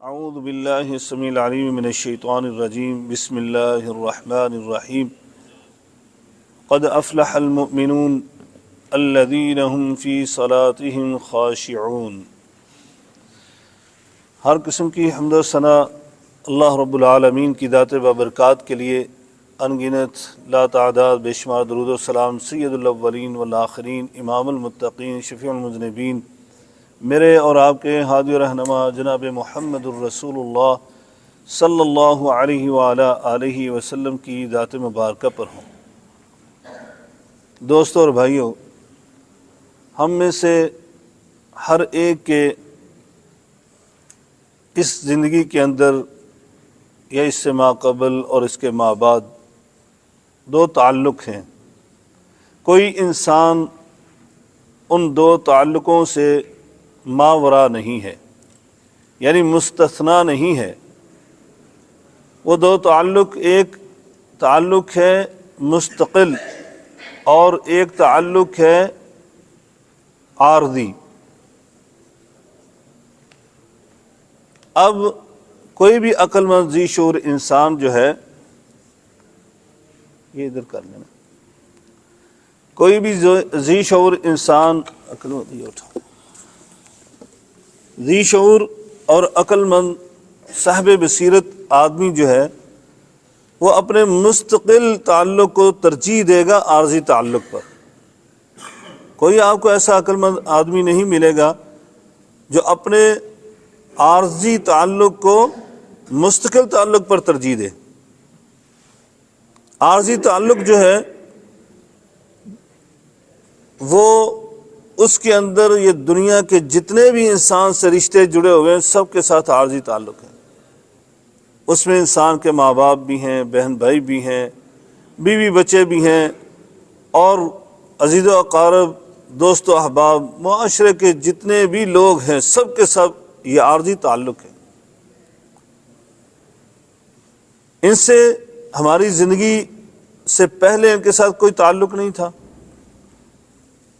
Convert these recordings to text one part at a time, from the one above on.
اعوذ باللہ السمیع العلیم من الشیطان الرجیم بسم اللہ الرحمن الرحیم قد افلح المؤمنون الذین هم فی صلاتهم خاشعون۔ ہر قسم کی حمد و ثنا اللہ رب العالمین کی ذات بابرکات کے لیے، انگنت لا تعداد بے شمار درود و سلام سید الاولین والآخرین، امام المتقین، شفیع المذنبین، میرے اور آپ کے ہادی و رہنما جناب محمد الرسول اللہ صلی اللہ علیہ وآلہ آلہ وسلم کی ذات مبارکہ پر ہوں۔ دوستو اور بھائیو، ہم میں سے ہر ایک کے اس زندگی کے اندر یا اس سے ما قبل اور اس کے ما بعد دو تعلق ہیں۔ کوئی انسان ان دو تعلقوں سے ماورا نہیں ہے، یعنی مستثنا نہیں ہے۔ وہ دو تعلق، ایک تعلق ہے مستقل اور ایک تعلق ہے عارضی۔ اب کوئی بھی عقل مند ذی شعور انسان جو ہے، یہ ادھر کر لینا، کوئی بھی ذی شعور انسان، عقل مند یہ اٹھا، ذی شعور اور عقل مند صاحب بصیرت آدمی جو ہے، وہ اپنے مستقل تعلق کو ترجیح دے گا عارضی تعلق پر۔ کوئی آپ کو ایسا عقل مند آدمی نہیں ملے گا جو اپنے عارضی تعلق کو مستقل تعلق پر ترجیح دے۔ عارضی تعلق جو ہے وہ اس کے اندر یہ دنیا کے جتنے بھی انسان سے رشتے جڑے ہوئے ہیں، سب کے ساتھ عارضی تعلق ہے۔ اس میں انسان کے ماں باپ بھی ہیں، بہن بھائی بھی ہیں، بیوی بچے بھی ہیں، اور عزیز و اقارب، دوست و احباب، معاشرے کے جتنے بھی لوگ ہیں، سب کے سب یہ عارضی تعلق ہے۔ ان سے ہماری زندگی سے پہلے ان کے ساتھ کوئی تعلق نہیں تھا،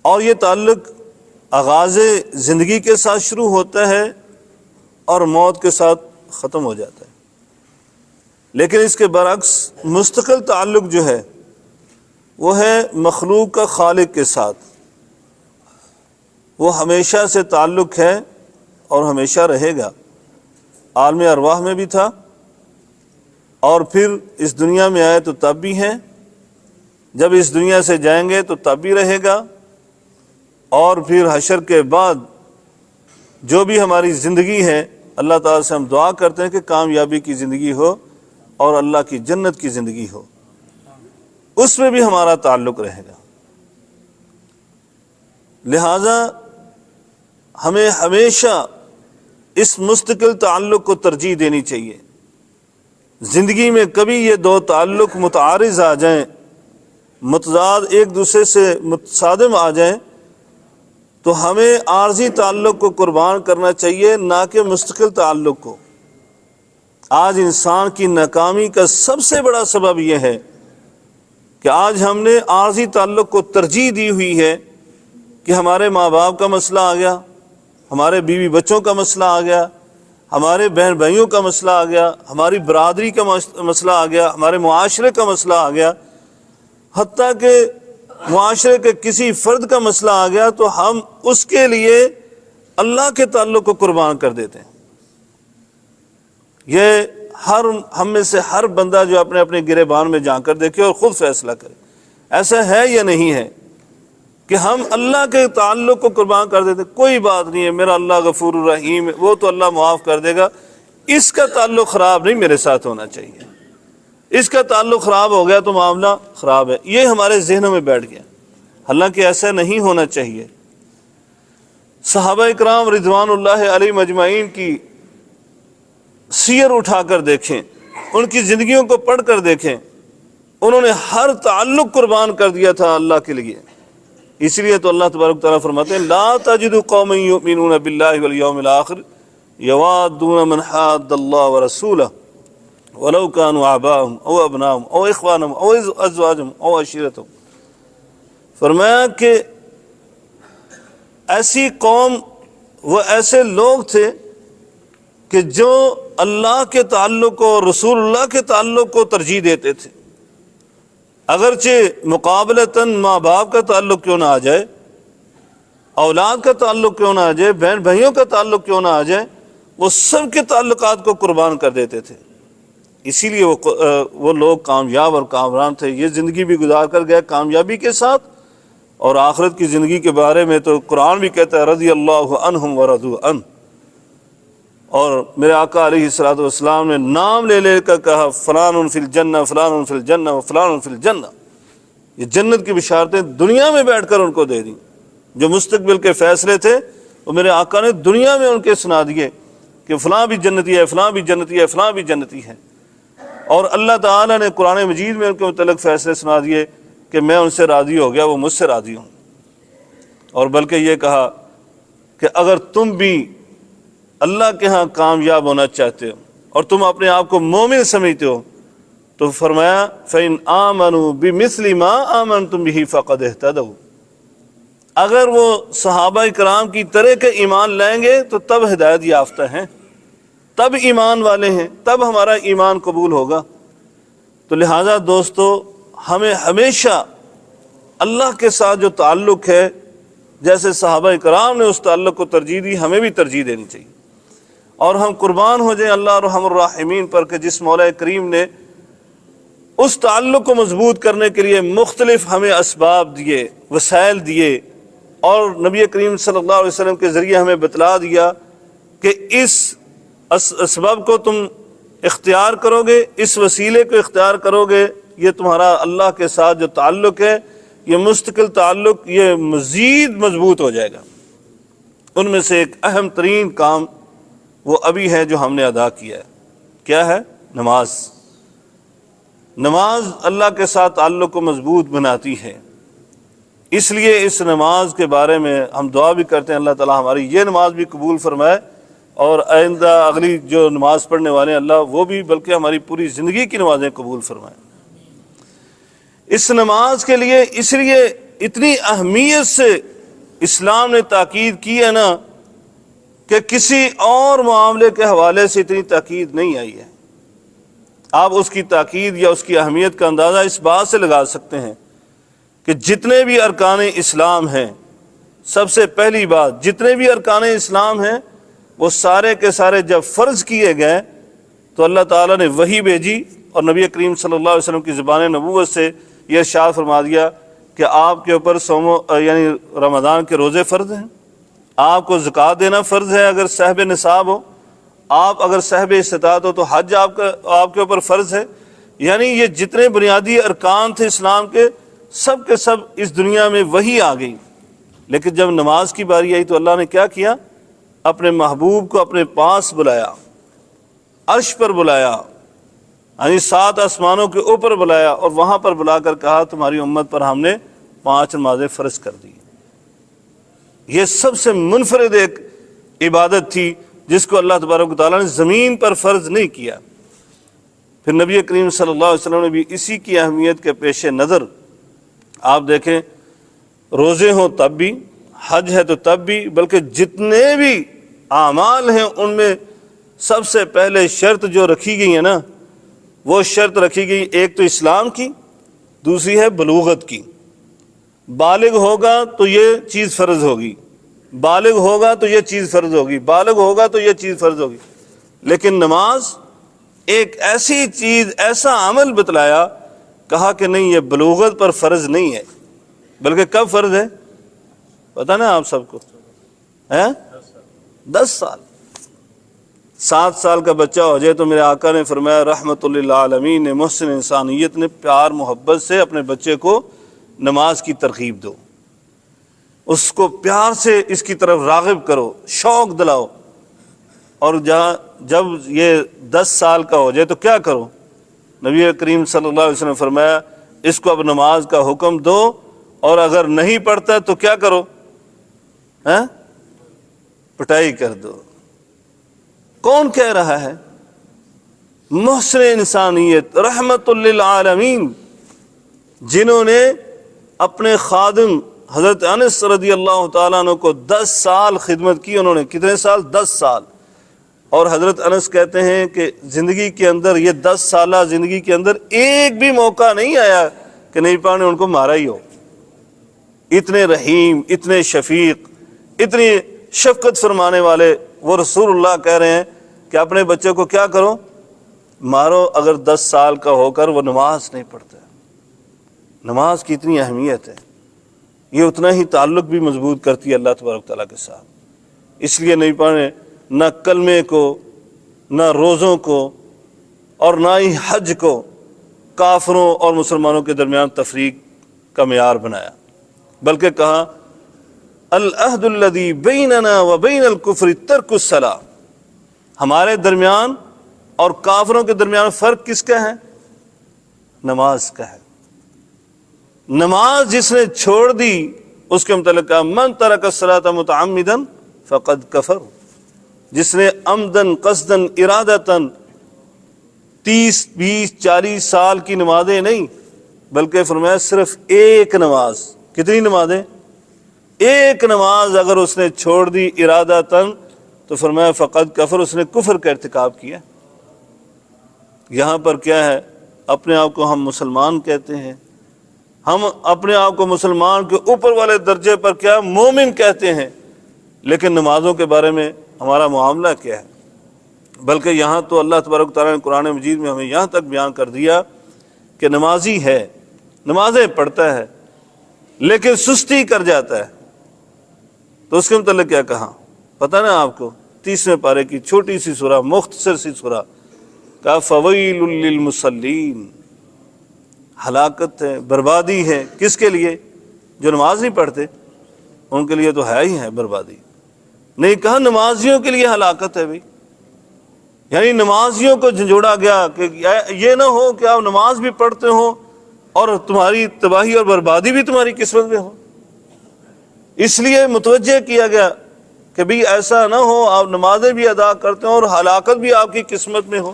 اور یہ تعلق آغاز زندگی کے ساتھ شروع ہوتا ہے اور موت کے ساتھ ختم ہو جاتا ہے۔ لیکن اس کے برعکس مستقل تعلق جو ہے وہ ہے مخلوق کا خالق کے ساتھ۔ وہ ہمیشہ سے تعلق ہے اور ہمیشہ رہے گا۔ عالم ارواح میں بھی تھا، اور پھر اس دنیا میں آئے تو تب بھی ہیں، جب اس دنیا سے جائیں گے تو تب بھی رہے گا، اور پھر حشر کے بعد جو بھی ہماری زندگی ہے، اللہ تعالیٰ سے ہم دعا کرتے ہیں کہ کامیابی کی زندگی ہو اور اللہ کی جنت کی زندگی ہو، اس میں بھی ہمارا تعلق رہے گا۔ لہذا ہمیں ہمیشہ اس مستقل تعلق کو ترجیح دینی چاہیے۔ زندگی میں کبھی یہ دو تعلق متعارض آ جائیں، متضاد، ایک دوسرے سے متصادم آ جائیں، تو ہمیں عارضی تعلق کو قربان کرنا چاہیے، نہ کہ مستقل تعلق کو۔ آج انسان کی ناکامی کا سب سے بڑا سبب یہ ہے کہ آج ہم نے عارضی تعلق کو ترجیح دی ہوئی ہے، کہ ہمارے ماں باپ کا مسئلہ آ گیا، ہمارے بیوی بچوں کا مسئلہ آ گیا، ہمارے بہن بھائیوں کا مسئلہ آ گیا، ہماری برادری کا مسئلہ آ گیا، ہمارے معاشرے کا مسئلہ آ گیا، حتیٰ کہ معاشرے کے کسی فرد کا مسئلہ آ گیا تو ہم اس کے لیے اللہ کے تعلق کو قربان کر دیتے ہیں۔ یہ ہم میں سے ہر بندہ جو اپنے اپنے گریبان میں جا کر دیکھے اور خود فیصلہ کرے، ایسا ہے یا نہیں ہے کہ ہم اللہ کے تعلق کو قربان کر دیتے؟ کوئی بات نہیں ہے، میرا اللہ غفور الرحیم ہے، وہ تو اللہ معاف کر دے گا، اس کا تعلق خراب نہیں میرے ساتھ ہونا چاہیے، اس کا تعلق خراب ہو گیا تو معاملہ خراب ہے۔ یہ ہمارے ذہنوں میں بیٹھ گیا، حالانکہ ایسا نہیں ہونا چاہیے۔ صحابہ اکرام رضوان اللہ علیہ مجمعین کی سیر اٹھا کر دیکھیں، ان کی زندگیوں کو پڑھ کر دیکھیں، انہوں نے ہر تعلق قربان کر دیا تھا اللہ کے لیے۔ اس لیے تو اللہ تبارک تعالیٰ فرماتے ہیں، لا تجد قوما یؤمنون باللہ والیوم الآخر یوادون من حاد اللہ ورسولہ ولو كانوا آباءهم او ابناءهم او اخوانهم او ازواجهم او عشیرتهم۔ فرمایا کہ ایسی قوم، وہ ایسے لوگ تھے کہ جو اللہ کے تعلق کو اور رسول اللہ کے تعلق کو ترجیح دیتے تھے، اگرچہ مقابلتاً ماں باپ کا تعلق کیوں نہ آ جائے، اولاد کا تعلق کیوں نہ آ جائے، بہن بھائیوں کا تعلق کیوں نہ آ جائے، وہ سب کے تعلقات کو قربان کر دیتے تھے۔ اسی لیے وہ لوگ کامیاب اور کامران تھے۔ یہ زندگی بھی گزار کر گئے کامیابی کے ساتھ، اور آخرت کی زندگی کے بارے میں تو قرآن بھی کہتا ہے رضی اللہ عنہم ورضوا عنہ، اور میرے آقا علیہ الصلوۃ والسلام نے نام لے لے کر کہا فلان فی الجنہ، فلان فی الجنہ، فلان فی الجنہ۔ یہ جنت کی بشارتیں دنیا میں بیٹھ کر ان کو دے دیں۔ جو مستقبل کے فیصلے تھے وہ میرے آقا نے دنیا میں ان کے سنا دیے کہ فلاں بھی جنتی ہے، فلاں بھی جنتی ہے، فلاں بھی جنتی ہے۔ اور اللہ تعالیٰ نے قرآن مجید میں ان کے متعلق فیصلے سنا دیے کہ میں ان سے راضی ہو گیا، وہ مجھ سے راضی ہوں۔ اور بلکہ یہ کہا کہ اگر تم بھی اللہ کے ہاں کامیاب ہونا چاہتے ہو اور تم اپنے آپ کو مومن سمجھتے ہو تو فرمایا فَإِنْ آمَنُوا بِمِثْلِ مَا آمَنْتُمْ بِهِ فَقَدْ اهْتَدَوْا، اگر وہ صحابہ کرام کی طرح کے ایمان لائیں گے تو تب ہدایت یافتہ ہیں، تب ایمان والے ہیں، تب ہمارا ایمان قبول ہوگا۔ تو لہٰذا دوستو، ہمیں ہمیشہ اللہ کے ساتھ جو تعلق ہے، جیسے صحابہ کرام نے اس تعلق کو ترجیح دی، ہمیں بھی ترجیح دینی چاہیے، اور ہم قربان ہو جائیں اللہ ارحم الراحمین پر کہ جس مولا کریم نے اس تعلق کو مضبوط کرنے کے لیے مختلف ہمیں اسباب دیے، وسائل دیے، اور نبی کریم صلی اللہ علیہ وسلم کے ذریعے ہمیں بتلا دیا کہ اس اسباب کو تم اختیار کرو گے، اس وسیلے کو اختیار کرو گے، یہ تمہارا اللہ کے ساتھ جو تعلق ہے، یہ مستقل تعلق، یہ مزید مضبوط ہو جائے گا۔ ان میں سے ایک اہم ترین کام وہ ابھی ہے جو ہم نے ادا کیا ہے، کیا ہے؟ نماز۔ نماز اللہ کے ساتھ تعلق کو مضبوط بناتی ہے، اس لیے اس نماز کے بارے میں ہم دعا بھی کرتے ہیں اللہ تعالیٰ ہماری یہ نماز بھی قبول فرمائے، اور آئندہ اگلی جو نماز پڑھنے والے ہیں اللہ وہ بھی، بلکہ ہماری پوری زندگی کی نمازیں قبول فرمائے۔ اس نماز کے لیے اس لیے اتنی اہمیت سے اسلام نے تاکید کی ہے نا کہ کسی اور معاملے کے حوالے سے اتنی تاکید نہیں آئی ہے۔ آپ اس کی تاکید یا اس کی اہمیت کا اندازہ اس بات سے لگا سکتے ہیں کہ جتنے بھی ارکان اسلام ہیں، سب سے پہلی بات جتنے بھی ارکان اسلام ہیں وہ سارے کے سارے جب فرض کیے گئے تو اللہ تعالیٰ نے وحی بھیجی، اور نبی کریم صلی اللہ علیہ وسلم کی زبان نبوت سے یہ ارشاد فرما دیا کہ آپ کے اوپر یعنی رمضان کے روزے فرض ہیں، آپ کو زکوٰۃ دینا فرض ہے اگر صاحب نصاب ہو، آپ اگر صاحب استطاعت ہو تو حج آپ کے اوپر فرض ہے۔ یعنی یہ جتنے بنیادی ارکان تھے اسلام کے سب اس دنیا میں وہی آ گئی۔ لیکن جب نماز کی باری آئی تو اللہ نے کیا کیا؟ اپنے محبوب کو اپنے پاس بلایا، عرش پر بلایا، یعنی 7 آسمانوں کے اوپر بلایا، اور وہاں پر بلا کر کہا تمہاری امت پر ہم نے 5 نمازیں فرض کر دی۔ یہ سب سے منفرد ایک عبادت تھی جس کو اللہ تبارک و تعالیٰ نے زمین پر فرض نہیں کیا۔ پھر نبی کریم صلی اللہ علیہ وسلم نے بھی اسی کی اہمیت کے پیش نظر آپ دیکھیں، روزے ہوں تب بھی، حج ہے تو تب بھی، بلکہ جتنے بھی اعمال ہیں ان میں سب سے پہلے شرط جو رکھی گئی ہے نا، وہ شرط رکھی گئی ایک تو اسلام کی، دوسری ہے بلوغت کی۔ بالغ ہوگا تو یہ چیز فرض ہوگی، بالغ ہوگا تو یہ چیز فرض ہوگی، بالغ ہوگا تو یہ چیز فرض ہوگی۔ لیکن نماز ایک ایسی چیز، ایسا عمل بتلایا، کہا کہ نہیں یہ بلوغت پر فرض نہیں ہے، بلکہ کب فرض ہے پتہ نا آپ سب کو؟ 10 سال۔ 7 سال کا بچہ ہو جائے تو میرے آقا نے فرمایا رحمت للعالمین نے، محسن انسانیت نے، پیار محبت سے اپنے بچے کو نماز کی ترغیب دو، اس کو پیار سے اس کی طرف راغب کرو، شوق دلاؤ، اور جب یہ 10 سال کا ہو جائے تو کیا کرو؟ نبی کریم صلی اللہ علیہ وسلم نے فرمایا اس کو اب نماز کا حکم دو، اور اگر نہیں پڑھتا تو کیا کرو؟ پٹائی کر دو۔ کون کہہ رہا ہے؟ محسن انسانیت رحمت للعالمین، جنہوں نے اپنے خادم حضرت انس رضی اللہ تعالیٰ عنہ کو 10 سال خدمت کی۔ انہوں نے کتنے سال؟ 10 سال۔ اور حضرت انس کہتے ہیں کہ زندگی کے اندر، یہ 10 سالہ زندگی کے اندر ایک بھی موقع نہیں آیا کہ نبی پاک نے ان کو مارا ہی ہو۔ اتنے رحیم، اتنے شفیق، اتنی شفقت فرمانے والے وہ رسول اللہ کہہ رہے ہیں کہ اپنے بچے کو کیا کرو، مارو اگر 10 سال کا ہو کر وہ نماز نہیں پڑھتا۔ نماز کی اتنی اہمیت ہے، یہ اتنا ہی تعلق بھی مضبوط کرتی ہے اللہ تبارک تعالیٰ کے ساتھ۔ اس لیے نبی پاک نے نہ کلمے کو، نہ روزوں کو، اور نہ ہی حج کو کافروں اور مسلمانوں کے درمیان تفریق کا معیار بنایا، بلکہ کہا العہد الذی بیننا وبین الکفر ترک الصلاۃ، ہمارے درمیان اور کافروں کے درمیان فرق کس کا ہے؟ نماز کا ہے۔ نماز جس نے چھوڑ دی اس کے متعلق کہا من ترک الصلاۃ متعمدا فقد کفر، جس نے عمدن قصدن ارادتن 30 20 40 سال کی نمازیں نہیں، بلکہ فرمایا صرف ایک نماز، کتنی نمازیں؟ ایک نماز اگر اس نے چھوڑ دی ارادتن تو فرمایا فقد کفر، اس نے کفر کا ارتکاب کیا۔ یہاں پر کیا ہے، اپنے آپ کو ہم مسلمان کہتے ہیں، ہم اپنے آپ کو مسلمان کے اوپر والے درجے پر کیا مومن کہتے ہیں، لیکن نمازوں کے بارے میں ہمارا معاملہ کیا ہے؟ بلکہ یہاں تو اللہ تبارک تعالیٰ نے قرآن مجید میں ہمیں یہاں تک بیان کر دیا کہ نمازی ہے، نمازیں پڑھتا ہے، لیکن سستی کر جاتا ہے، تو اس کے متعلق کیا کہا پتہ نا آپ کو؟ 30ویں پارے کی چھوٹی سی سورہ، مختصر سی سورہ، کہا فویل للمصلین، ہلاکت ہے، بربادی ہے، کس کے لیے؟ جو نماز نہیں پڑھتے، ان کے لیے تو ہے ہی ہے بربادی۔ نہیں کہا نمازیوں کے لیے ہلاکت ہے بھائی، یعنی نمازیوں کو جھنجھوڑا گیا کہ یہ نہ ہو کہ آپ نماز بھی پڑھتے ہو اور تمہاری تباہی اور بربادی بھی تمہاری قسمت میں ہو۔ اس لیے متوجہ کیا گیا کہ بھئی ایسا نہ ہو آپ نمازیں بھی ادا کرتے ہو اور ہلاکت بھی آپ کی قسمت میں ہو۔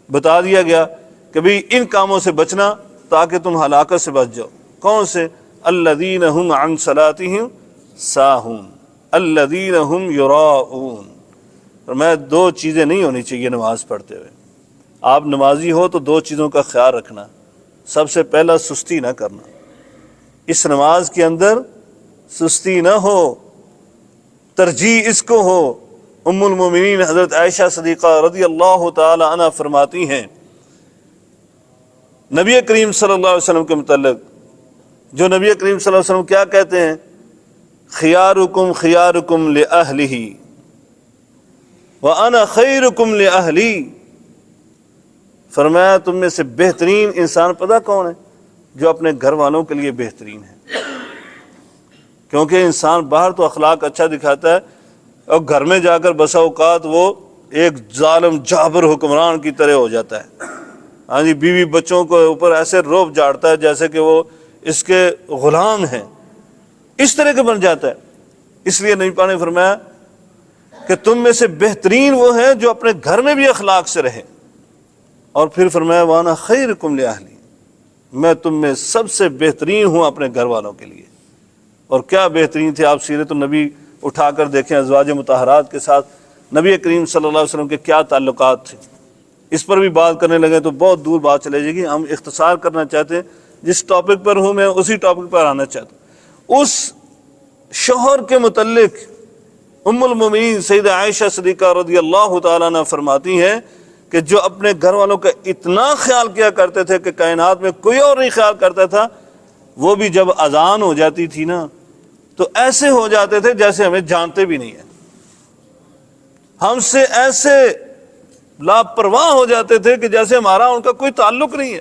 بتا دیا گیا کہ بھئی ان کاموں سے بچنا تاکہ تم ہلاکت سے بچ جاؤ۔ کون سے؟ الذین هم عن صلاتهم ساہون الذین هم یراؤون۔ فرمایا 2 چیزیں نہیں ہونی چاہیے نماز پڑھتے ہوئے، آپ نمازی ہو تو 2 چیزوں کا خیال رکھنا۔ سب سے پہلا سستی نہ کرنا، اس نماز کے اندر سستی نہ ہو، ترجیح اس کو ہو۔ ام المومنین حضرت عائشہ صدیقہ رضی اللہ تعالی عنہ فرماتی ہیں نبی کریم صلی اللہ علیہ وسلم کے متعلق، جو نبی کریم صلی اللہ علیہ وسلم کیا کہتے ہیں؟ خیارکم خیارکم لأہلہ وَأَنَا خَيْرُكُمْ لِأَهْلِي۔ فرمایا تم میں سے بہترین انسان پتہ کون ہے؟ جو اپنے گھر والوں کے لیے بہترین ہے، کیونکہ انسان باہر تو اخلاق اچھا دکھاتا ہے اور گھر میں جا کر بسا اوقات وہ ایک ظالم جابر حکمران کی طرح ہو جاتا ہے۔ ہاں جی، بیوی بچوں کو اوپر ایسے روب جاڑتا ہے جیسے کہ وہ اس کے غلام ہیں، اس طرح کے بن جاتا ہے۔ اس لیے نبی پاک نے فرمایا کہ تم میں سے بہترین وہ ہے جو اپنے گھر میں بھی اخلاق سے رہے، اور پھر فرمایا وانا خیرکم لأہلی، میں تم میں سب سے بہترین ہوں اپنے گھر والوں کے لیے۔ اور کیا بہترین تھے آپ، سیرت النبی اٹھا کر دیکھیں، ازواج مطہرات کے ساتھ نبی کریم صلی اللہ علیہ وسلم کے کیا تعلقات تھے۔ اس پر بھی بات کرنے لگے تو بہت دور بات چلے جائے گی، ہم اختصار کرنا چاہتے ہیں، جس ٹاپک پر ہوں میں اسی ٹاپک پر آنا چاہتا ہوں۔ اس شوہر کے متعلق ام المومنین سیدہ عائشہ صدیقہ رضی اللہ تعالیٰ عنہ فرماتی ہیں کہ جو اپنے گھر والوں کا اتنا خیال کیا کرتے تھے کہ کائنات میں کوئی اور نہیں خیال کرتا تھا، وہ بھی جب اذان ہو جاتی تھی نا تو ایسے ہو جاتے تھے جیسے ہمیں جانتے بھی نہیں ہیں، ہم سے ایسے لاپرواہ ہو جاتے تھے کہ جیسے ہمارا ان کا کوئی تعلق نہیں ہے۔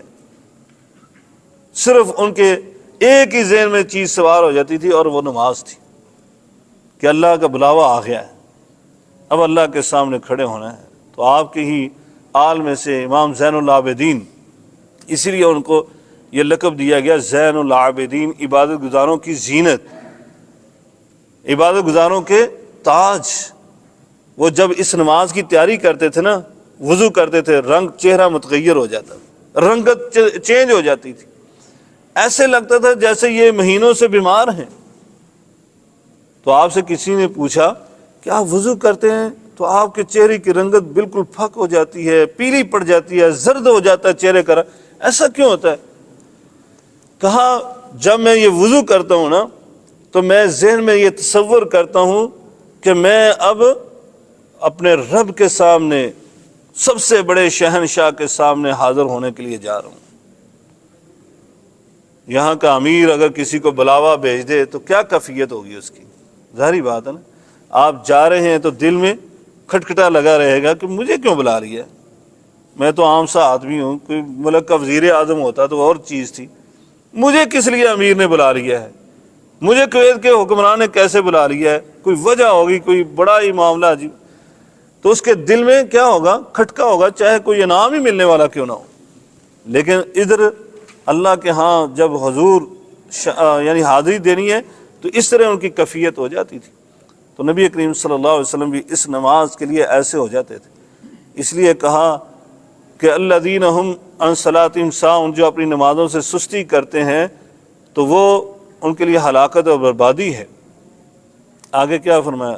صرف ان کے ایک ہی ذہن میں چیز سوار ہو جاتی تھی اور وہ نماز تھی کہ اللہ کا بلاوا آ گیا ہے، اب اللہ کے سامنے کھڑے ہونا ہے۔ تو آپ کے ہی آل میں سے امام زین العابدین، اسی لیے ان کو یہ لقب دیا گیا زین العابدین، عبادت گزاروں کی زینت، عبادت گزاروں کے تاج۔ وہ جب اس نماز کی تیاری کرتے تھے نا، وضو کرتے تھے، رنگ چہرہ متغیر ہو جاتا، رنگت چینج ہو جاتی تھی، ایسے لگتا تھا جیسے یہ مہینوں سے بیمار ہیں۔ تو آپ سے کسی نے پوچھا کہ آپ وضو کرتے ہیں تو آپ کے چہرے کی رنگت بالکل پھک ہو جاتی ہے، پیلی پڑ جاتی ہے، زرد ہو جاتا ہے چہرے کا رنگ۔ ایسا کیوں ہوتا ہے؟ کہا جب میں یہ وضو کرتا ہوں نا تو میں ذہن میں یہ تصور کرتا ہوں کہ میں اب اپنے رب کے سامنے، سب سے بڑے شہنشاہ کے سامنے حاضر ہونے کے لیے جا رہا ہوں۔ یہاں کا امیر اگر کسی کو بلاوا بھیج دے تو کیا کیفیت ہوگی اس کی؟ ظاہری بات ہے نا، آپ جا رہے ہیں تو دل میں کھٹکھٹا لگا رہے گا کہ مجھے کیوں بلا رہی ہے، میں تو عام سا آدمی ہوں، کوئی ملک کا وزیر اعظم ہوتا تو اور چیز تھی، مجھے کس لیے امیر نے بلا لیا ہے، مجھے کویت کے حکمران نے کیسے بلا لیا ہے، کوئی وجہ ہوگی، کوئی بڑا ہی معاملہ عجیب، تو اس کے دل میں کیا ہوگا؟ کھٹکا ہوگا، چاہے کوئی انعام ہی ملنے والا کیوں نہ ہو۔ لیکن ادھر اللہ کے ہاں جب حضور یعنی حاضری دینی ہے تو اس طرح ان کی کیفیت ہو جاتی تھی۔ تو نبی کریم صلی اللہ علیہ وسلم بھی اس نماز کے لیے ایسے ہو جاتے تھے، اس لیے کہا کہ الذین ہم عن صلاتہم ساہون، جو اپنی نمازوں سے سستی کرتے ہیں تو وہ ان کے لیے ہلاکت اور بربادی ہے۔ آگے کیا فرمایا؟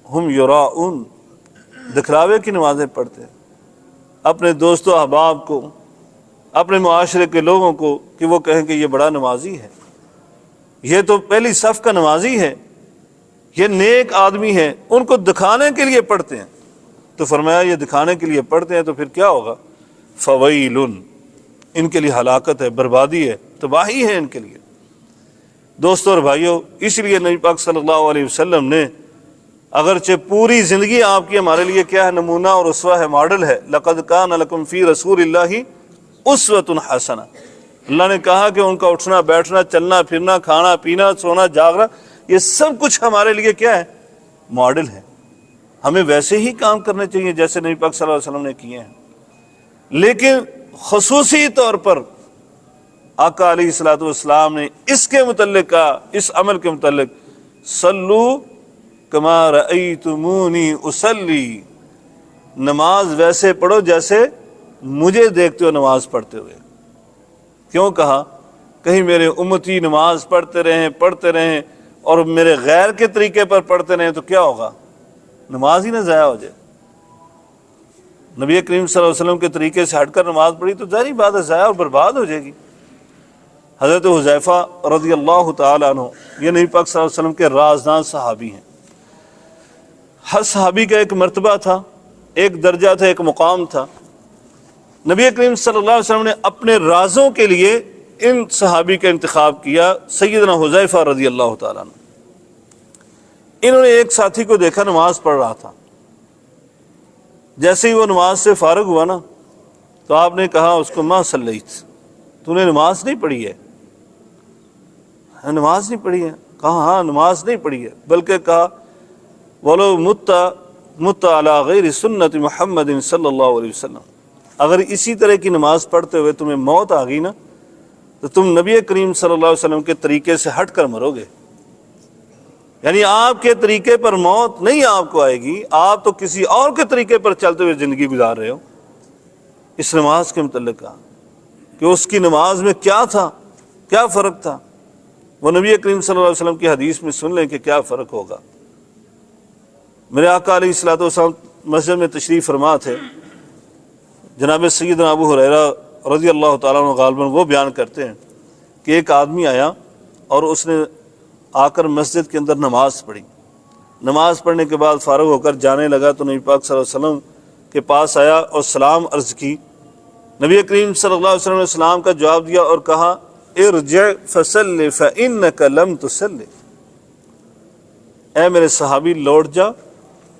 ہم یراؤن، دکھلاوے کی نمازیں پڑھتے ہیں اپنے دوست و احباب کو، اپنے معاشرے کے لوگوں کو، کہ وہ کہیں کہ یہ بڑا نمازی ہے، یہ تو پہلی صف کا نمازی ہے، یہ نیک آدمی ہے، ان کو دکھانے کے لیے پڑھتے ہیں۔ تو فرمایا یہ دکھانے کے لیے پڑھتے ہیں تو پھر کیا ہوگا؟ فویل، ان کے لیے ہلاکت ہے، بربادی ہے، تباہی ہے ان کے لیے۔ دوستو اور بھائیو، اس لیے نبی پاک صلی اللہ علیہ وسلم نے اگرچہ پوری زندگی آپ کی ہمارے لیے کیا ہے؟ نمونہ اور اسوہ ہے، ماڈل ہے۔ لقد کان لکم فی رسول اللہ اسوۃ حسنہ، اللہ نے کہا کہ ان کا اٹھنا بیٹھنا، چلنا پھرنا، کھانا پینا، سونا جاگنا، یہ سب کچھ ہمارے لیے کیا ہے؟ ماڈل ہے۔ ہمیں ویسے ہی کام کرنے چاہیے جیسے نبی پاک صلی اللہ علیہ وسلم نے کیے ہیں، لیکن خصوصی طور پر آقا علیہ الصلوۃ والسلام نے اس کے متعلق کہا، اس عمل کے متعلق، صلو کما رأیتمونی اصلی، نماز ویسے پڑھو جیسے مجھے دیکھتے ہو نماز پڑھتے ہوئے۔ کیوں کہا؟ کہیں میرے امتی نماز پڑھتے رہیں اور میرے غیر کے طریقے پر پڑھتے رہیں تو کیا ہوگا؟ نماز ہی نہ ضائع ہو جائے۔ نبی کریم صلی اللہ علیہ وسلم کے طریقے سے ہٹ کر نماز پڑھی تو ظاہری بات ہے ضائع اور برباد ہو جائے گی۔ حضرت حذیفہ رضی اللہ تعالیٰ عنہ، یہ نبی پاک صلی اللہ علیہ وسلم کے رازدان صحابی ہیں۔ ہر صحابی کا ایک مرتبہ تھا، ایک درجہ تھا، ایک مقام تھا۔ نبی کریم صلی اللہ علیہ وسلم نے اپنے رازوں کے لیے ان صحابی کا انتخاب کیا، سیدنا حذیفہ رضی اللہ تعالیٰ عنہ۔ انہوں نے ایک ساتھی کو دیکھا نماز پڑھ رہا تھا، جیسے ہی وہ نماز سے فارغ ہوا نا تو آپ نے کہا اس کو، ما صلیت، تو نے نماز نہیں پڑھی ہے؟ نماز نہیں پڑھی ہے؟ کہا ہاں نماز نہیں پڑھی ہے، بلکہ کہا وَلَوْ مُتَّ عَلَىٰ غَيْرِ سُنَّةِ مُحَمَّدٍ صلی اللہ علیہ وسلم، اگر اسی طرح کی نماز پڑھتے ہوئے تمہیں موت آ گئی نا تو تم نبی کریم صلی اللہ علیہ وسلم کے طریقے سے ہٹ کر مرو گے۔ یعنی آپ کے طریقے پر موت نہیں آپ کو آئے گی، آپ تو کسی اور کے طریقے پر چلتے ہوئے زندگی گزار رہے ہو۔ اس نماز کے متعلق کہا کہ اس کی نماز میں کیا تھا، کیا فرق تھا۔ وہ نبی کریم صلی اللہ علیہ وسلم کی حدیث میں سن لیں کہ کیا فرق ہوگا۔ میرے آقا علیہ الصلوۃ والسلام مسجد میں تشریف فرما تھے، جناب سیدنا ابو ہریرہ رضی اللہ تعالیٰ عنہ غالباً وہ بیان کرتے ہیں کہ ایک آدمی آیا اور اس نے آ کر مسجد کے اندر نماز پڑھی۔ نماز پڑھنے کے بعد فارغ ہو کر جانے لگا تو نبی پاک صلی اللہ علیہ وسلم کے پاس آیا اور سلام عرض کی۔ نبی کریم صلی اللہ علیہ وسلم نے سلام کا جواب دیا اور کہا ارجع فصلی فإنک لم تصلی، اے میرے صحابی لوٹ جا،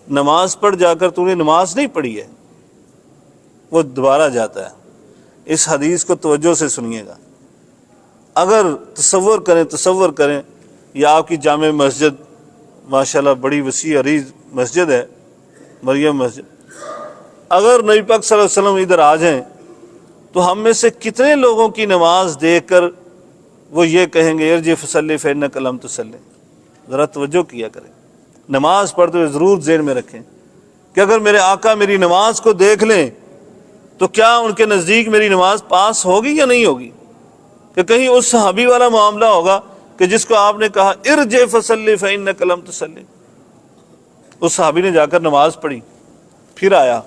نماز پڑھ جا کر تو نے نماز نہیں پڑھی ہے۔ وہ دوبارہ جاتا ہے۔ اس حدیث کو توجہ سے سنیے گا۔ اگر تصور کریں یہ آپ کی جامع مسجد ماشاءاللہ بڑی وسیع عریض مسجد ہے، مریم مسجد، اگر نبی پاک صلی اللہ علیہ وسلم ادھر آ جائیں تو ہم میں سے کتنے لوگوں کی نماز دیکھ کر وہ یہ کہیں گے ارجع فصلی فإنک لم تصلی۔ ذرا توجہ کیا کریں، نماز پڑھتے ہوئے ضرور ذہن میں رکھیں کہ اگر میرے آقا میری نماز کو دیکھ لیں تو کیا ان کے نزدیک میری نماز پاس ہوگی یا نہیں ہوگی، کہ کہیں اس صحابی والا معاملہ ہوگا کہ جس کو آپ نے کہا ارجع فصلی فإنک لم تصلی، اس صحابی نے جا کر نماز پڑھی پھر آیا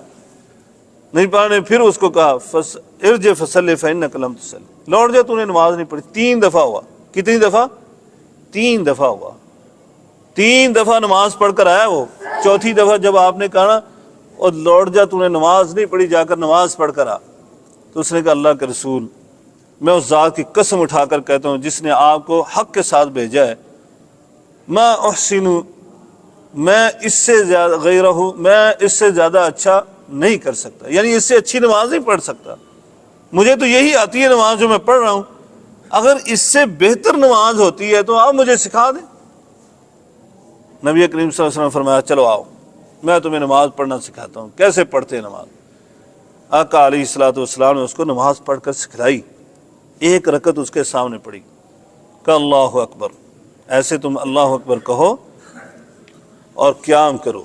نہیں پڑھنے، پھر اس کو کہا ارجع فصلی فإنک لم تصلی، لوٹ جا تو نے نماز نہیں پڑھی۔ 3 دفعہ ہوا۔ کتنی دفعہ؟ 3 دفعہ ہوا۔ 3 دفعہ نماز پڑھ کر آیا وہ۔ چوتھی دفعہ جب آپ نے کہا نا اور لوٹ جا تو نے نماز نہیں پڑھی، جا کر نماز پڑھ کر آ، تو اس نے کہا اللہ کے رسول میں اس ذات کی قسم اٹھا کر کہتا ہوں جس نے آپ کو حق کے ساتھ بھیجا ہے، ما احسن، میں اس سے زیادہ غیرہ، میں اس سے زیادہ اچھا نہیں کر سکتا، یعنی اس سے اچھی نماز نہیں پڑھ سکتا، مجھے تو یہی آتی ہے نماز جو میں پڑھ رہا ہوں، اگر اس سے بہتر نماز ہوتی ہے تو آپ مجھے سکھا دیں۔ نبی کریم صلی اللہ علیہ وسلم نے فرمایا چلو آؤ میں تمہیں نماز پڑھنا سکھاتا ہوں، کیسے پڑھتے ہیں نماز۔ آقا علیہ الصلوۃ والسلام نے اس کو نماز پڑھ کر سکھلائی۔ 1 رکعت اس کے سامنے پڑھی، کہا اللہ اکبر، ایسے تم اللہ اکبر کہو اور قیام کرو،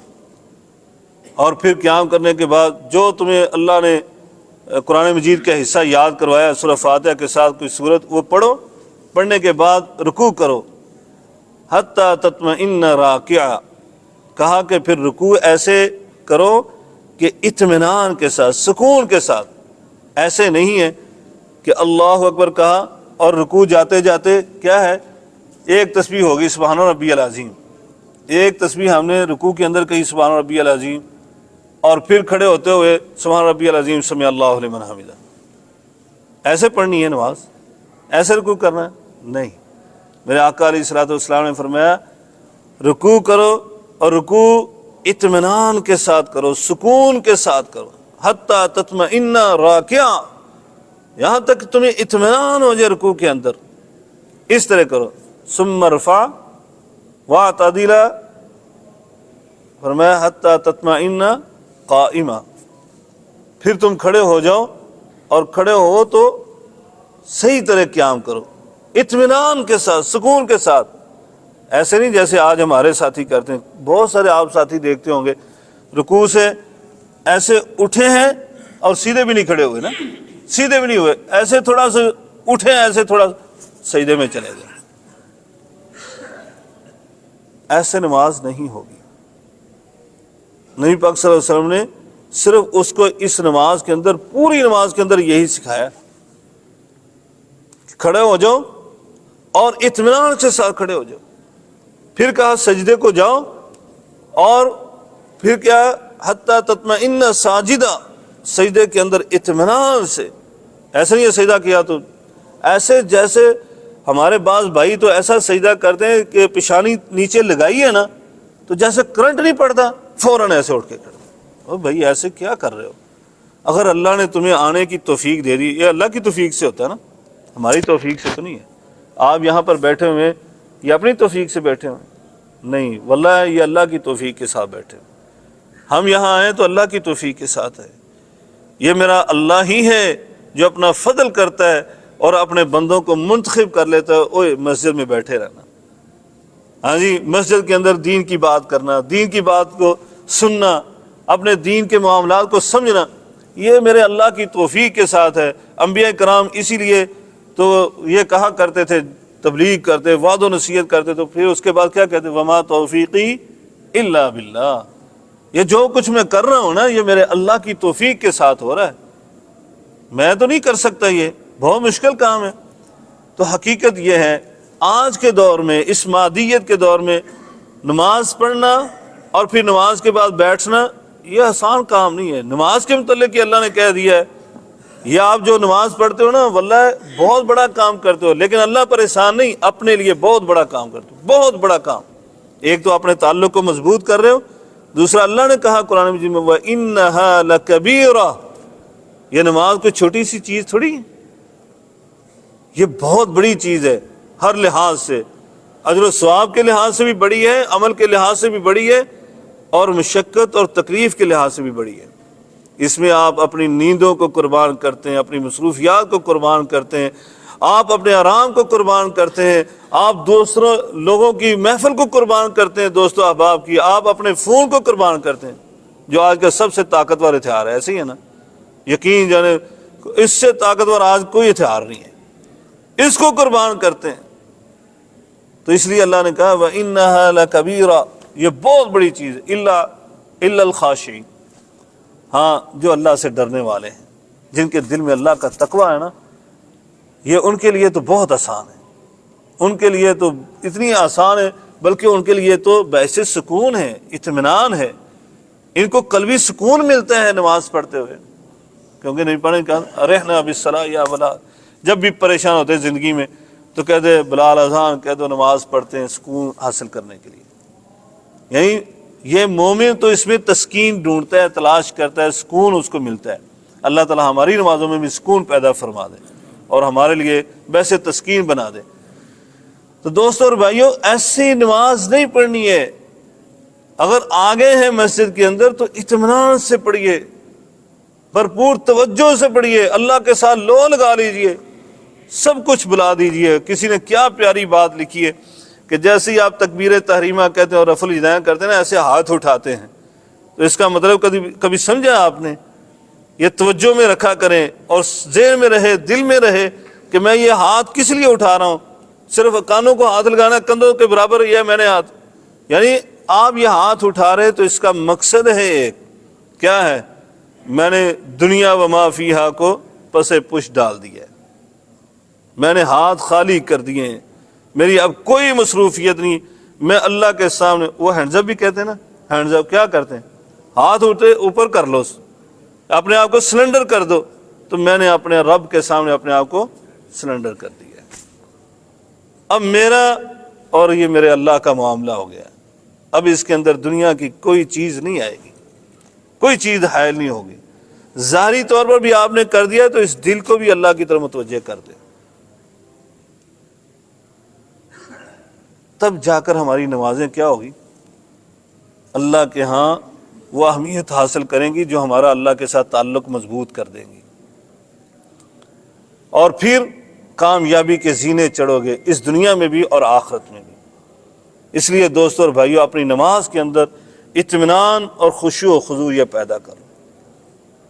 اور پھر قیام کرنے کے بعد جو تمہیں اللہ نے قرآن مجید کا حصہ یاد کروایا سورہ فاتحہ کے ساتھ کوئی سورت وہ پڑھو، پڑھنے کے بعد رکوع کرو، حتی تطمئن راکعا، کہا کہ پھر رکوع ایسے کرو کہ اطمینان کے ساتھ، سکون کے ساتھ، ایسے نہیں ہے کہ اللہ اکبر کہا اور رکوع جاتے جاتے کیا ہے، ایک تسبیح ہوگی سبحان ربی العظیم، ایک تسبیح ہم نے رکوع کے اندر کہی سبحان ربی العظیم، اور پھر کھڑے ہوتے ہوئے سبحان ربی العظیم سمع اللہ لمن حمدہ، ایسے پڑھنی ہے نماز؟ ایسے رکوع کرنا ہے؟ نہیں، میرے آقا علیہ الصلوۃ والسلام نے فرمایا رکوع کرو اور رکوع اطمینان کے ساتھ کرو، سکون کے ساتھ کرو، حتی تطمئن راکعا، یہاں تک تمہیں اطمینان ہو جائے رکوع کے اندر، اس طرح کرو۔ ثم ارفع واعتدل، فرمایا حتی تطمئن قائما، پھر تم کھڑے ہو جاؤ اور کھڑے ہو تو صحیح طرح قیام کرو، اطمینان کے ساتھ، سکون کے ساتھ، ایسے نہیں جیسے آج ہمارے ساتھی کرتے ہیں۔ بہت سارے آپ ساتھی دیکھتے ہوں گے رکوع سے ایسے اٹھے ہیں اور سیدھے بھی نہیں کھڑے ہوئے نا، سیدھے بھی نہیں ہوئے، ایسے تھوڑا سا اٹھے ایسے تھوڑا سجدے میں چلے گئے، ایسے نماز نہیں ہوگی۔ نبی پاک صلی اللہ علیہ وسلم نے صرف اس کو اس نماز کے اندر، پوری نماز کے اندر یہی سکھایا، کھڑے ہو جاؤ اور اطمینان سے ساتھ کھڑے ہو جاؤ، پھر کہا سجدے کو جاؤ، اور پھر کیا حتی تطمئن ساجدہ، سجدے کے اندر اطمینان سے، ایسا نہیں ہے سجدہ کیا تو ایسے جیسے ہمارے بعض بھائی تو ایسا سجدہ کرتے ہیں کہ پیشانی نیچے لگائی ہے نا تو جیسے کرنٹ نہیں پڑتا فوراً ایسے اٹھ کے کھڑے۔ او بھائی ایسے کیا کر رہے ہو؟ اگر اللہ نے تمہیں آنے کی توفیق دے دی، یہ اللہ کی توفیق سے ہوتا ہے نا، ہماری توفیق سے تو نہیں ہے۔ آپ یہاں پر بیٹھے ہوئے یہ اپنی توفیق سے بیٹھے ہوئے نہیں، واللہ یہ اللہ کی توفیق کے ساتھ بیٹھے ہوئے۔ ہم یہاں آئے تو اللہ کی توفیق کے ساتھ ہے، یہ میرا اللہ ہی ہے جو اپنا فضل کرتا ہے اور اپنے بندوں کو منتخب کر لیتا ہے۔ اوے مسجد میں بیٹھے رہنا، ہاں جی، مسجد کے اندر دین کی بات کرنا، دین کی بات کو سننا، اپنے دین کے معاملات کو سمجھنا، یہ میرے اللہ کی توفیق کے ساتھ ہے۔ انبیاء کرام اسی لیے تو یہ کہا کرتے تھے، تبلیغ کرتے، وعد و نصیحت کرتے، تو پھر اس کے بعد کیا کہتے؟ وما توفیقی الا باللہ، یہ جو کچھ میں کر رہا ہوں نا یہ میرے اللہ کی توفیق کے ساتھ ہو رہا ہے، میں تو نہیں کر سکتا، یہ بہت مشکل کام ہے۔ تو حقیقت یہ ہے آج کے دور میں، اس مادیت کے دور میں، نماز پڑھنا اور پھر نماز کے بعد بیٹھنا یہ آسان کام نہیں ہے۔ نماز کے متعلق یہ اللہ نے کہہ دیا ہے، یہ آپ جو نماز پڑھتے ہو نا واللہ بہت بڑا کام کرتے ہو، لیکن اللہ پر احسان نہیں، اپنے لیے بہت بڑا کام کرتے ہو، بہت بڑا کام۔ ایک تو اپنے تعلق کو مضبوط کر رہے ہو، دوسرا اللہ نے کہا قرآن مجید میں وَإِنَّهَا لَكَبِيرَةٌ، یہ نماز کوئی چھوٹی سی چیز تھوڑی ہے، یہ بہت بڑی چیز ہے، ہر لحاظ سے، اجر و ثواب کے لحاظ سے بھی بڑی ہے، عمل کے لحاظ سے بھی بڑی ہے، اور مشقت اور تکلیف کے لحاظ سے بھی بڑی ہے۔ اس میں آپ اپنی نیندوں کو قربان کرتے ہیں، اپنی مصروفیات کو قربان کرتے ہیں، آپ اپنے آرام کو قربان کرتے ہیں، آپ دوسروں لوگوں کی محفل کو قربان کرتے ہیں، دوستوں احباب کی، آپ اپنے فون کو قربان کرتے ہیں، جو آج کا سب سے طاقتور ہتھیار ہے۔ ایسے ہی ہے نا، یقین جانے اس سے طاقتور آج کوئی ہتھیار نہیں ہے، اس کو قربان کرتے ہیں۔ تو اس لیے اللہ نے کہا وَإِنَّهَا لَكَبِيرَةٌ، یہ بہت بڑی چیز ہے، إِلَّا الْخَاشِعِينَ، ہاں جو اللہ سے ڈرنے والے ہیں، جن کے دل میں اللہ کا تقوی ہے نا، یہ ان کے لیے تو بہت آسان ہے، ان کے لیے تو اتنی آسان ہے، بلکہ ان کے لیے تو باعث سکون ہے، اطمینان ہے، ان کو قلبی سکون ملتا ہے نماز پڑھتے ہوئے، کیونکہ نہیں پڑھیں کہ رہنا بالصلاۃ یا بلا، جب بھی پریشان ہوتے ہیں زندگی میں تو کہتے بلال اذان کہہ دو، نماز پڑھتے ہیں سکون حاصل کرنے کے لیے۔ یعنی یہ مومن تو اس میں تسکین ڈھونڈتا ہے، تلاش کرتا ہے، سکون اس کو ملتا ہے۔ اللہ تعالی ہماری نمازوں میں بھی سکون پیدا فرما دے اور ہمارے لیے ویسے تسکین بنا دے۔ تو دوستو اور بھائیو، ایسی نماز نہیں پڑھنی ہے، اگر آگے ہیں مسجد کے اندر تو اطمینان سے پڑھیے، بھرپور توجہ سے پڑھیے، اللہ کے ساتھ لو لگا لیجئے، سب کچھ بلا دیجئے۔ کسی نے کیا پیاری بات لکھی ہے کہ جیسے ہی آپ تکبیر تحریمہ کہتے ہیں اور رفع الیدین کرتے ہیں نا، ایسے ہاتھ اٹھاتے ہیں، تو اس کا مطلب کبھی سمجھا آپ نے؟ یہ توجہ میں رکھا کریں اور ذہن میں رہے، دل میں رہے کہ میں یہ ہاتھ کس لیے اٹھا رہا ہوں، صرف کانوں کو ہاتھ لگانا کندھوں کے برابر یہ میں نے ہاتھ، یعنی آپ یہ ہاتھ اٹھا رہے تو اس کا مقصد ہے ایک، کیا ہے؟ میں نے دنیا و ما فیہا کو پس پش ڈال دیا ہے، میں نے ہاتھ خالی کر دیے ہیں، میری اب کوئی مصروفیت نہیں، میں اللہ کے سامنے، وہ ہینڈز اپ بھی کہتے ہیں نا، ہینڈز اپ کیا کرتے ہیں؟ ہاتھ اٹھے اوپر کر لو، اپنے آپ کو سلنڈر کر دو، تو میں نے اپنے رب کے سامنے اپنے آپ کو سلنڈر کر دیا ہے، اب میرا اور یہ میرے اللہ کا معاملہ ہو گیا، اب اس کے اندر دنیا کی کوئی چیز نہیں آئے گی، کوئی چیز حائل نہیں ہوگی۔ ظاہری طور پر بھی آپ نے کر دیا تو اس دل کو بھی اللہ کی طرف متوجہ کر دے، تب جا کر ہماری نمازیں کیا ہوگی؟ اللہ کے ہاں وہ اہمیت حاصل کریں گی جو ہمارا اللہ کے ساتھ تعلق مضبوط کر دیں گی، اور پھر کامیابی کے زینے چڑھو گے اس دنیا میں بھی اور آخرت میں بھی۔ اس لیے دوستو اور بھائیو، اپنی نماز کے اندر اطمینان اور خشوع و خضوع یہ پیدا کرو۔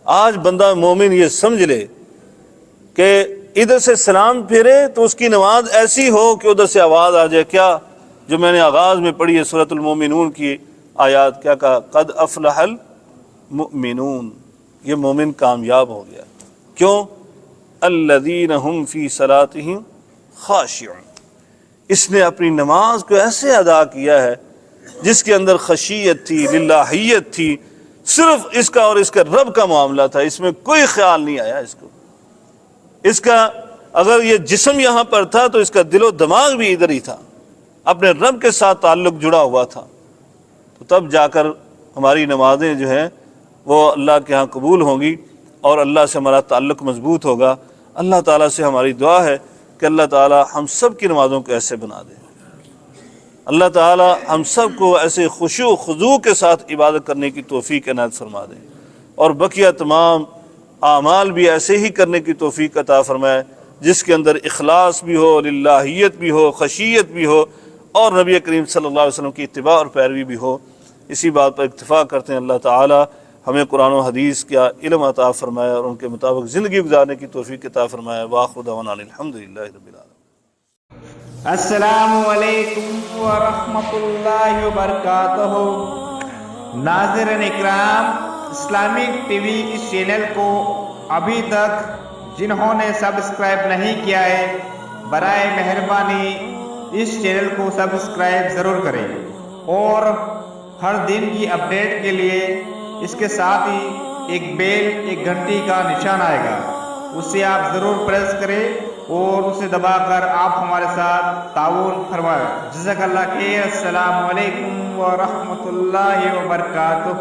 آج بندہ مومن یہ سمجھ لے کہ ادھر سے سلام پھیرے تو اس کی نماز ایسی ہو کہ ادھر سے آواز آ جائے، کیا جو میں نے آغاز میں پڑھی ہے سورۃ المومنون کی آیات، کیا کہا؟ قد افلح المؤمنون، یہ مومن کامیاب ہو گیا۔ کیوں؟ الذین هم فی صلاتہم خاشعون، اس نے اپنی نماز کو ایسے ادا کیا ہے جس کے اندر خشیت تھی، للہیت تھی، صرف اس کا اور اس کا رب کا معاملہ تھا، اس میں کوئی خیال نہیں آیا اس کو، اس کا اگر یہ جسم یہاں پر تھا تو اس کا دل و دماغ بھی ادھر ہی تھا، اپنے رب کے ساتھ تعلق جڑا ہوا تھا، تو تب جا کر ہماری نمازیں جو ہیں وہ اللہ کے ہاں قبول ہوں گی اور اللہ سے ہمارا تعلق مضبوط ہوگا۔ اللہ تعالیٰ سے ہماری دعا ہے کہ اللہ تعالیٰ ہم سب کی نمازوں کو ایسے بنا دے، اللہ تعالیٰ ہم سب کو ایسے خشوع و خضوع کے ساتھ عبادت کرنے کی توفیق عنایت فرما دے، اور بقیہ تمام اعمال بھی ایسے ہی کرنے کی توفیق عطا فرمائے جس کے اندر اخلاص بھی ہو، للہیت بھی ہو، خشیت بھی ہو، اور نبی کریم صلی اللہ علیہ وسلم کی اتباع اور پیروی بھی ہو۔ اسی بات پر اکتفا کرتے ہیں، اللہ تعالیٰ ہمیں قرآن و حدیث کا علم عطا فرمائے اور ان کے مطابق زندگی گزارنے کی توفیق عطا فرمائے۔ وآخر دعوانا الحمدللہ رب العالمین۔ السلام علیکم ورحمۃ اللہ وبرکاتہ۔ ناظرین اکرام، اسلامک ٹی وی اس چینل کو ابھی تک جنہوں نے سبسکرائب نہیں کیا ہے، برائے مہربانی اس چینل کو سبسکرائب ضرور کریں، اور ہر دن کی اپڈیٹ کے لیے اس کے ساتھ ہی ایک بیل، ایک گھنٹی کا نشان آئے گا، اسے آپ ضرور پریس کریں اور اسے دبا کر آپ ہمارے ساتھ تعاون فرمائیں۔ جزاک اللہ خیر۔ السلام علیکم ورحمۃ اللہ وبرکاتہ۔